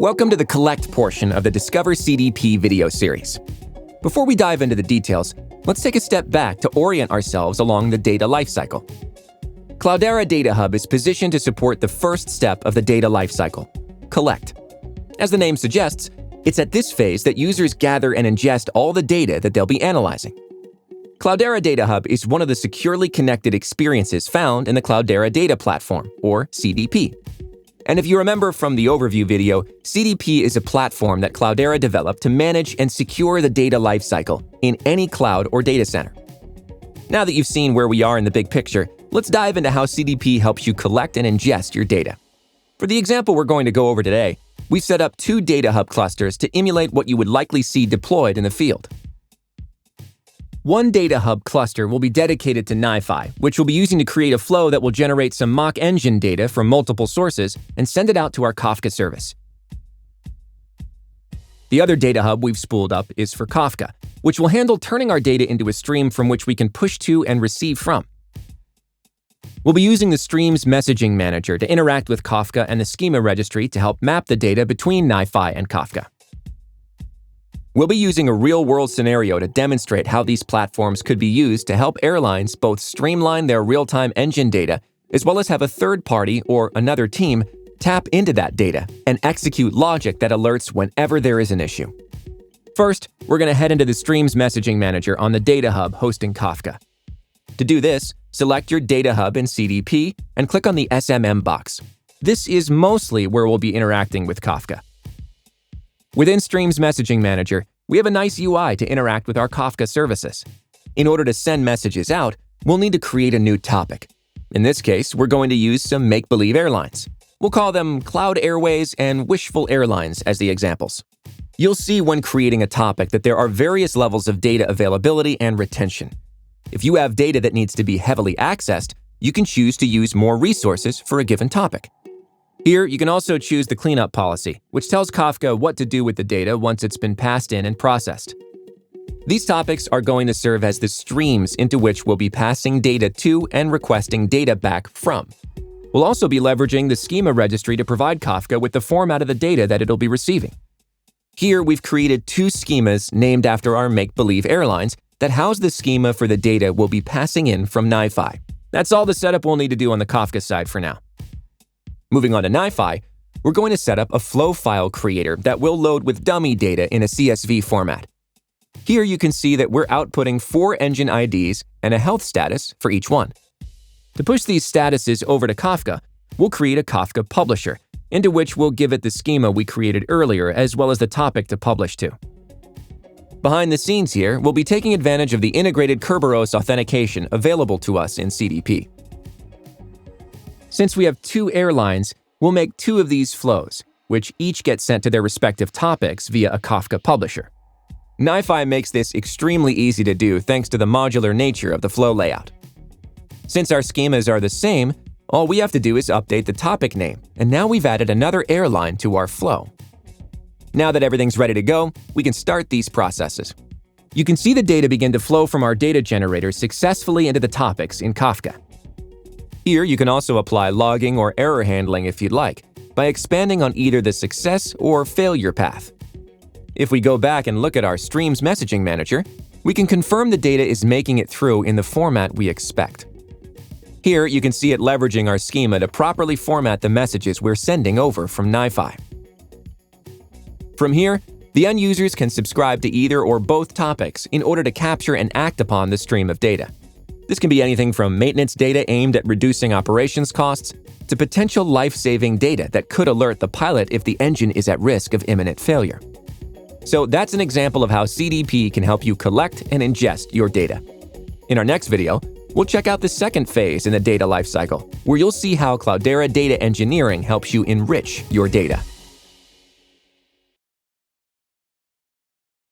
Welcome to the Collect portion of the Discover CDP video series. Before we dive into the details, let's take a step back to orient ourselves along the data lifecycle. Cloudera Data Hub is positioned to support the first step of the data lifecycle, Collect. As the name suggests, it's at this phase that users gather and ingest all the data that they'll be analyzing. Cloudera Data Hub is one of the securely connected experiences found in the Cloudera Data Platform, or CDP. And if you remember from the overview video, CDP is a platform that Cloudera developed to manage and secure the data lifecycle in any cloud or data center. Now that you've seen where we are in the big picture, let's dive into how CDP helps you collect and ingest your data. For the example we're going to go over today, we've set up 2 Data Hub clusters to emulate what you would likely see deployed in the field. One Data Hub cluster will be dedicated to NiFi, which we'll be using to create a flow that will generate some mock engine data from multiple sources and send it out to our Kafka service. The other Data Hub we've spooled up is for Kafka, which will handle turning our data into a stream from which we can push to and receive from. We'll be using the Streams Messaging Manager to interact with Kafka and the schema registry to help map the data between NiFi and Kafka. We'll be using a real-world scenario to demonstrate how these platforms could be used to help airlines both streamline their real-time engine data as well as have a third party or another team tap into that data and execute logic that alerts whenever there is an issue. First, we're going to head into the Streams Messaging Manager on the Data Hub hosting Kafka. To do this, select your Data Hub in CDP and click on the SMM box. This is mostly where we'll be interacting with Kafka. Within Streams Messaging Manager, we have a nice UI to interact with our Kafka services. In order to send messages out, we'll need to create a new topic. In this case, we're going to use some make-believe airlines. We'll call them Cloud Airways and Wishful Airlines as the examples. You'll see when creating a topic that there are various levels of data availability and retention. If you have data that needs to be heavily accessed, you can choose to use more resources for a given topic. Here, you can also choose the cleanup policy, which tells Kafka what to do with the data once it's been passed in and processed. These topics are going to serve as the streams into which we'll be passing data to and requesting data back from. We'll also be leveraging the schema registry to provide Kafka with the format of the data that it'll be receiving. Here, we've created 2 schemas named after our make-believe airlines that house the schema for the data we'll be passing in from NiFi. That's all the setup we'll need to do on the Kafka side for now. Moving on to NiFi, we're going to set up a flow file creator that will load with dummy data in a CSV format. Here you can see that we're outputting 4 engine IDs and a health status for each one. To push these statuses over to Kafka, we'll create a Kafka publisher, into which we'll give it the schema we created earlier as well as the topic to publish to. Behind the scenes here, we'll be taking advantage of the integrated Kerberos authentication available to us in CDP. Since we have 2 airlines, we'll make 2 of these flows, which each get sent to their respective topics via a Kafka publisher. NiFi makes this extremely easy to do thanks to the modular nature of the flow layout. Since our schemas are the same, all we have to do is update the topic name, and now we've added another airline to our flow. Now that everything's ready to go, we can start these processes. You can see the data begin to flow from our data generator successfully into the topics in Kafka. Here, you can also apply logging or error handling if you'd like, by expanding on either the success or failure path. If we go back and look at our Streams Messaging Manager, we can confirm the data is making it through in the format we expect. Here, you can see it leveraging our schema to properly format the messages we're sending over from NiFi. From here, the end users can subscribe to either or both topics in order to capture and act upon the stream of data. This can be anything from maintenance data aimed at reducing operations costs to potential life-saving data that could alert the pilot if the engine is at risk of imminent failure. So that's an example of how CDP can help you collect and ingest your data. In our next video, we'll check out the second phase in the data lifecycle, where you'll see how Cloudera Data Engineering helps you enrich your data.